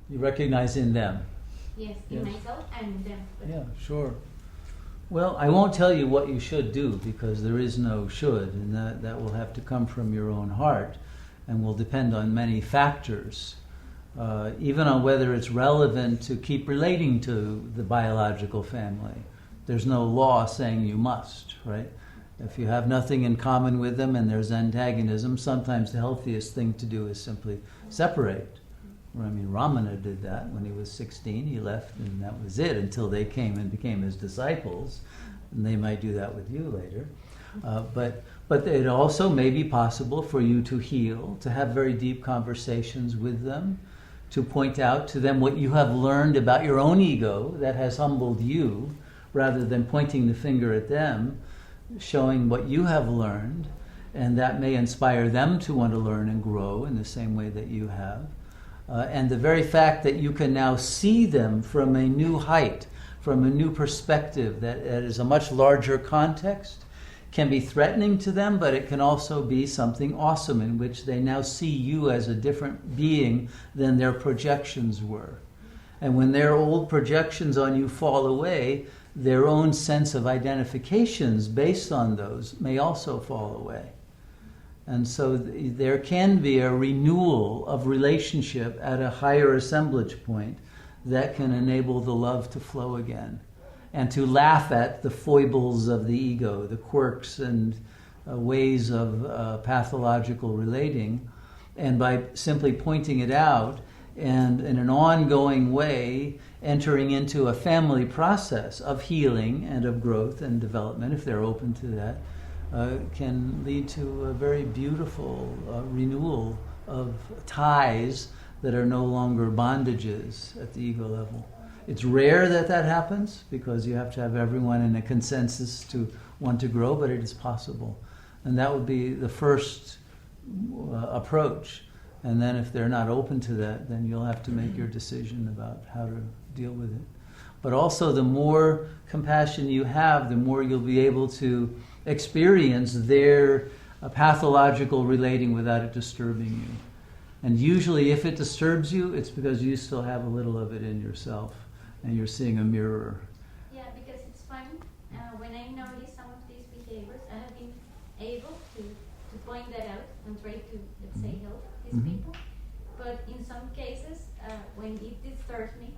You recognize in them. Yes, in myself and in them. Yeah, sure. Well, I won't tell you what you should do because there is no should, and that will have to come from your own heart and will depend on many factors, even on whether it's relevant to keep relating to the biological family. There's no law saying you must, right? If you have nothing in common with them and there's antagonism, sometimes the healthiest thing to do is simply separate. I mean, Ramana did that when he was 16. He left and that was it until they came and became his disciples. And they might do that with you later. But it also may be possible for you to heal, to have very deep conversations with them, to point out to them what you have learned about your own ego that has humbled you, rather than pointing the finger at them, showing what you have learned, and that may inspire them to want to learn and grow in the same way that you have. And the very fact that you can now see them from a new height, from a new perspective that is a much larger context, can be threatening to them, but it can also be something awesome in which they now see you as a different being than their projections were. And when their old projections on you fall away, their own sense of identifications based on those may also fall away. And so there can be a renewal of relationship at a higher assemblage point that can enable the love to flow again. And to laugh at the foibles of the ego, the quirks and ways of pathological relating, and by simply pointing it out and in an ongoing way entering into a family process of healing and of growth and development, if they're open to that, can lead to a very beautiful renewal of ties that are no longer bondages at the ego level. It's rare that that happens because you have to have everyone in a consensus to want to grow, but it is possible. And that would be the first approach. And then if they're not open to that, then you'll have to make your decision about how to deal with it. But also the more compassion you have, the more you'll be able to experience their pathological relating without it disturbing you. And usually if it disturbs you, it's because you still have a little of it in yourself and you're seeing a mirror. Yeah, because it's fun. When I notice some of these behaviors, I have been able to point that out and try to, let's say, help these people. But in some cases, when it disturbs me,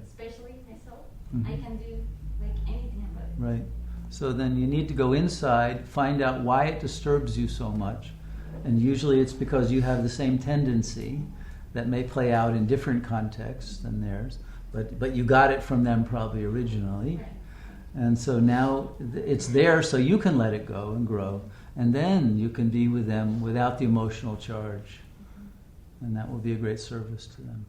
especially myself, I can do like anything about it. Right. So then you need to go inside, find out why it disturbs you so much. And usually it's because you have the same tendency that may play out in different contexts than theirs. But you got it from them probably originally. Right. And so now it's there so you can let it go and grow. And then you can be with them without the emotional charge. And that will be a great service to them.